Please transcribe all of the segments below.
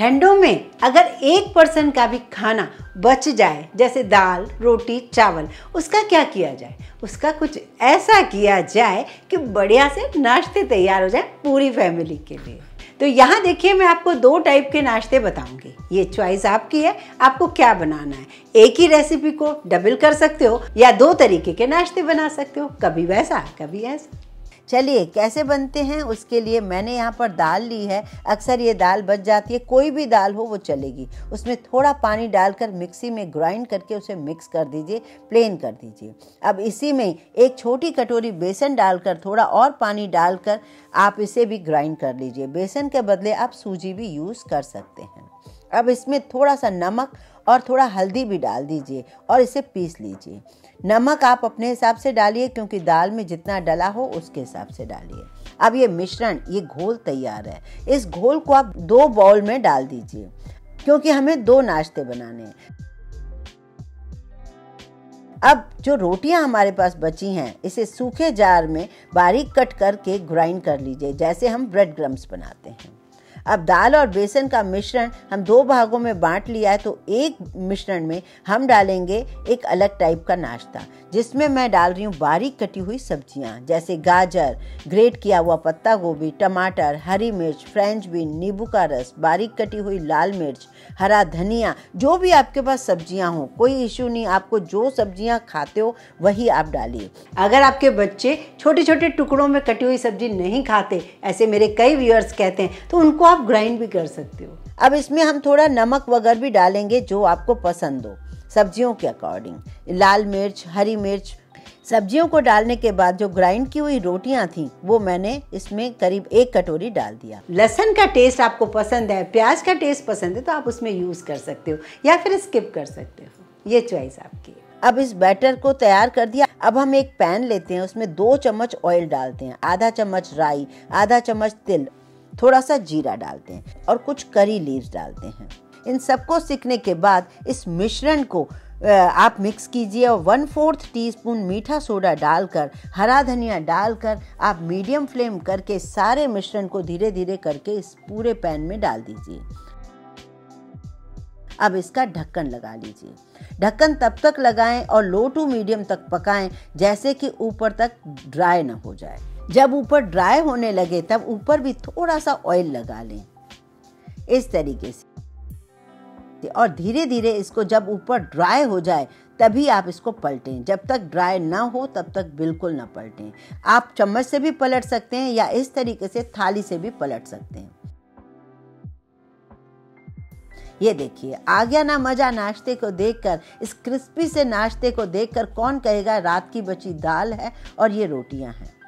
ठंडों में अगर 1% का भी खाना बच जाए, जैसे दाल, रोटी, चावल, उसका क्या किया जाए? उसका कुछ ऐसा किया जाए कि बढ़िया से नाश्ते तैयार हो जाए पूरी फैमिली के लिए। तो यहाँ देखिए, मैं आपको 2 टाइप के नाश्ते बताऊंगी। ये चॉइस आपकी है, आपको क्या बनाना है। एक ही रेसिपी को डबल कर सकते हो या 2 तरीके के नाश्ते बना सकते हो, कभी वैसा कभी ऐसा। चलिए कैसे बनते हैं उसके लिए मैंने यहाँ पर दाल ली है। अक्सर ये दाल बच जाती है, कोई भी दाल हो वो चलेगी। उसमें थोड़ा पानी डालकर मिक्सी में ग्राइंड करके उसे मिक्स कर दीजिए, प्लेन कर दीजिए। अब इसी में एक छोटी कटोरी बेसन डालकर थोड़ा और पानी डालकर आप इसे भी ग्राइंड कर लीजिए। बेसन के बदले आप सूजी भी यूज़ कर सकते हैं। अब इसमें थोड़ा सा नमक और थोड़ा हल्दी भी डाल दीजिए और इसे पीस लीजिए। नमक आप अपने हिसाब से डालिए, क्योंकि दाल में जितना डला हो उसके हिसाब से डालिए। अब ये मिश्रण, ये घोल तैयार है। इस घोल को आप 2 बाउल में डाल दीजिए, क्योंकि हमें 2 नाश्ते बनाने हैं। अब जो रोटियां हमारे पास बची हैं, इसे सूखे जार में बारीक कट करके ग्राइंड कर लीजिए, जैसे हम ब्रेड क्रम्स बनाते हैं। अब दाल और बेसन का मिश्रण हम 2 भागों में बांट लिया है, तो एक मिश्रण में हम डालेंगे एक अलग टाइप का नाश्ता, जिसमें मैं डाल रही हूँ बारीक कटी हुई सब्जियाँ, जैसे गाजर, ग्रेट किया हुआ पत्ता गोभी, टमाटर, हरी मिर्च, फ्रेंच बीन, नींबू का रस, बारीक कटी हुई लाल मिर्च, हरा धनिया। जो भी आपके पास सब्जियाँ हो, कोई इशू नहीं, आपको जो सब्जियाँ खाते हो वही आप डालिए। अगर आपके बच्चे छोटे छोटे टुकड़ों में कटी हुई सब्जी नहीं खाते, ऐसे मेरे कई व्यूअर्स कहते हैं, तो उनको आप ग्राइंड भी कर सकते हो। अब इसमें हम थोड़ा नमक वगैरह भी डालेंगे जो आपको पसंद हो, सब्जियों के अकॉर्डिंग। लाल मिर्च, हरी मिर्च। सब्जियों को डालने के बाद जो ग्राइंड की हुई रोटियां थी वो मैंने इसमें करीब 1 कटोरी डाल दिया। लहसुन का टेस्ट आपको पसंद है, प्याज का टेस्ट पसंद है, तो आप उसमें यूज कर सकते हो या फिर स्किप कर सकते हो, ये चॉइस आपकी। अब इस बैटर को तैयार कर दिया। अब हम एक पैन लेते हैं, उसमें 2 चम्मच ऑयल डालते हैं, आधा चम्मच राई, आधा चम्मच तिल, थोड़ा सा जीरा डालते हैं और कुछ करी लीव्स डालते हैं। इन सबको सीखने के बाद इस मिश्रण को आप मिक्स कीजिए और 1/4 टीस्पून मीठा सोडा डालकर, हरा धनिया डालकर आप मीडियम फ्लेम करके सारे मिश्रण को धीरे धीरे करके इस पूरे पैन में डाल दीजिए। अब इसका ढक्कन लगा लीजिए। ढक्कन तब तक लगाएं और लो टू मीडियम तक पकाएं, जैसे कि ऊपर तक ड्राई ना हो जाए। जब ऊपर ड्राई होने लगे तब ऊपर भी थोड़ा सा ऑयल लगा लें, इस तरीके से। और धीरे धीरे इसको जब ऊपर ड्राई हो जाए तभी आप इसको पलटें। जब तक ड्राई ना हो तब तक बिल्कुल ना पलटें। आप चम्मच से भी पलट सकते हैं या इस तरीके से थाली से भी पलट सकते हैं। ये देखिए, आ गया ना मजा नाश्ते को देखकर। इस क्रिस्पी से नाश्ते को देखकर कौन कहेगा रात की बची दाल है और ये रोटियां हैं।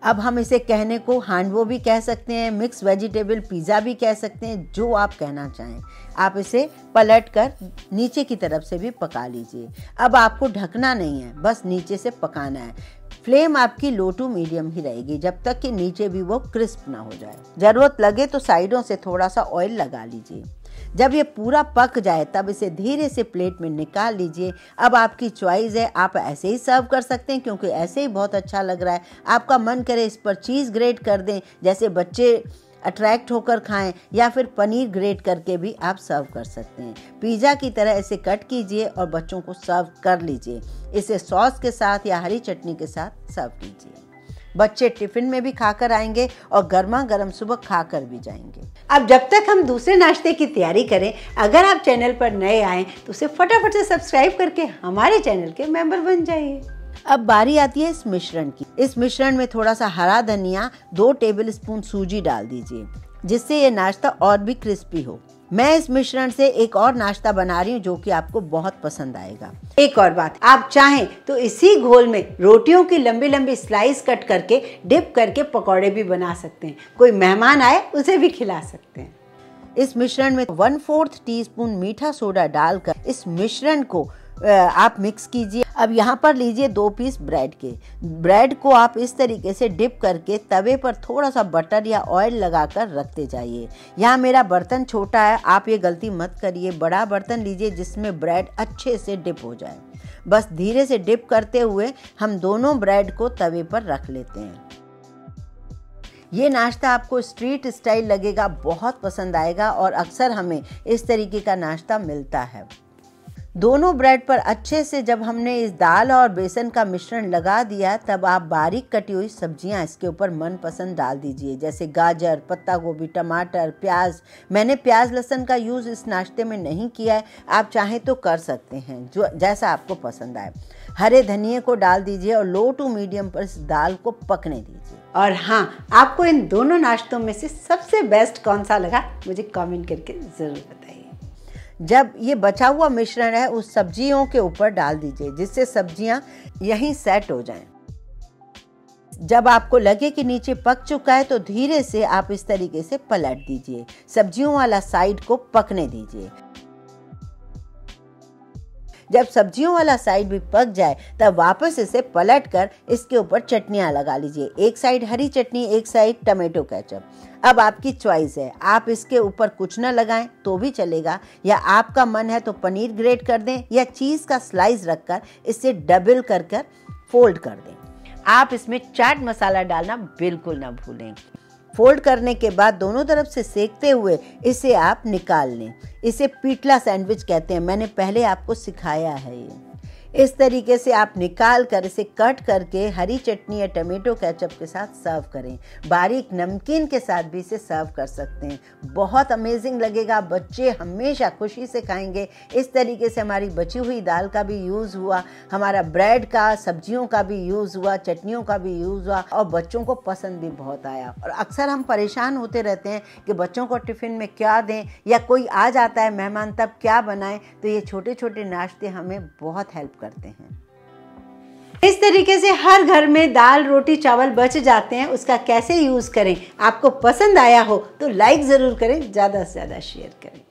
अब हम इसे कहने को हांडवो भी कह सकते हैं, मिक्स वेजिटेबल पिज़्ज़ा भी कह सकते हैं, जो आप कहना चाहें। आप इसे पलट कर नीचे की तरफ से भी पका लीजिए। अब आपको ढकना नहीं है, बस नीचे से पकाना है। फ्लेम आपकी लो टू मीडियम ही रहेगी जब तक कि नीचे भी वो क्रिस्प ना हो जाए। ज़रूरत लगे तो साइडों से थोड़ा सा ऑयल लगा लीजिए। जब ये पूरा पक जाए तब इसे धीरे से प्लेट में निकाल लीजिए। अब आपकी चॉइस है, आप ऐसे ही सर्व कर सकते हैं, क्योंकि ऐसे ही बहुत अच्छा लग रहा है। आपका मन करे इस पर चीज़ ग्रेट कर दें, जैसे बच्चे अट्रैक्ट होकर खाएं, या फिर पनीर ग्रेट करके भी आप सर्व कर सकते हैं। पिज़्ज़ा की तरह इसे कट कीजिए और बच्चों को सर्व कर लीजिए। इसे सॉस के साथ या हरी चटनी के साथ सर्व कीजिए। बच्चे टिफिन में भी खाकर आएंगे और गर्मा गर्म सुबह खाकर भी जाएंगे। अब जब तक हम दूसरे नाश्ते की तैयारी करें, अगर आप चैनल पर नए आएँ तो उसे फटाफट से सब्सक्राइब करके हमारे चैनल के मेंबर बन जाइए। अब बारी आती है इस मिश्रण की। इस मिश्रण में थोड़ा सा हरा धनिया, 2 टेबलस्पून सूजी डाल दीजिए, जिससे ये नाश्ता और भी क्रिस्पी हो। मैं इस मिश्रण से एक और नाश्ता बना रही हूँ जो कि आपको बहुत पसंद आएगा। एक और बात, आप चाहें तो इसी घोल में रोटियों की लंबी लंबी स्लाइस कट करके डिप करके पकौड़े भी बना सकते हैं। कोई मेहमान आए उसे भी खिला सकते हैं। इस मिश्रण में 1/4 टीस्पून मीठा सोडा डालकर इस मिश्रण को आप मिक्स कीजिए। अब यहाँ पर लीजिए 2 पीस ब्रेड के। ब्रेड को आप इस तरीके से डिप करके तवे पर थोड़ा सा बटर या ऑयल लगाकर रखते जाइए। यहाँ मेरा बर्तन छोटा है, आप ये गलती मत करिए। बड़ा बर्तन लीजिए जिसमें ब्रेड अच्छे से डिप हो जाए। बस धीरे से डिप करते हुए हम दोनों ब्रेड को तवे पर रख लेते हैं। ये नाश्ता आपको स्ट्रीट स्टाइल लगेगा, बहुत पसंद आएगा और अक्सर हमें इस तरीके का नाश्ता मिलता है। दोनों ब्रेड पर अच्छे से जब हमने इस दाल और बेसन का मिश्रण लगा दिया, तब आप बारीक कटी हुई सब्जियां इसके ऊपर मनपसंद डाल दीजिए, जैसे गाजर, पत्ता गोभी, टमाटर, प्याज। मैंने प्याज लहसुन का यूज़ इस नाश्ते में नहीं किया है, आप चाहें तो कर सकते हैं, जो जैसा आपको पसंद आए। हरे धनिए को डाल दीजिए और लो टू मीडियम पर इस दाल को पकने दीजिए। और हाँ, आपको इन दोनों नाश्तों में से सबसे बेस्ट कौन सा लगा मुझे कमेंट करके ज़रूर बताइए। जब ये बचा हुआ मिश्रण है उस सब्जियों के ऊपर डाल दीजिए, जिससे सब्जियां यहीं सेट हो जाएं। जब आपको लगे कि नीचे पक चुका है तो धीरे से आप इस तरीके से पलट दीजिए, सब्जियों वाला साइड को पकने दीजिए। जब सब्जियों वाला साइड भी पक जाए तब वापस इसे पलटकर इसके ऊपर चटनियाँ लगा लीजिए, एक साइड हरी चटनी, एक साइड टमाटो केचप। अब आपकी चॉइस है, आप इसके ऊपर कुछ ना लगाएं तो भी चलेगा, या आपका मन है तो पनीर ग्रेट कर दें या चीज़ का स्लाइस रखकर इसे डबल कर फोल्ड कर दें। आप इसमें चाट मसाला डालना बिल्कुल ना भूलें। फोल्ड करने के बाद दोनों तरफ से सेकते हुए इसे आप निकाल लें। इसे पीटला सैंडविच कहते हैं, मैंने पहले आपको सिखाया है। ये इस तरीके से आप निकाल कर इसे कट करके हरी चटनी या टमाटो केचप के साथ सर्व करें। बारीक नमकीन के साथ भी इसे सर्व कर सकते हैं, बहुत अमेजिंग लगेगा। बच्चे हमेशा खुशी से खाएंगे। इस तरीके से हमारी बची हुई दाल का भी यूज़ हुआ, हमारा ब्रेड का, सब्जियों का भी यूज़ हुआ, चटनियों का भी यूज़ हुआ और बच्चों को पसंद भी बहुत आया। और अक्सर हम परेशान होते रहते हैं कि बच्चों को टिफ़िन में क्या दें, या कोई आ जाता है मेहमान तब क्या बनाएं, तो ये छोटे छोटे नाश्ते हमें बहुत हेल्प करते हैं। इस तरीके से हर घर में दाल, रोटी, चावल बच जाते हैं। उसका कैसे यूज़ करें, आपको पसंद आया हो तो लाइक ज़रूर करें, ज़्यादा से ज़्यादा शेयर करें।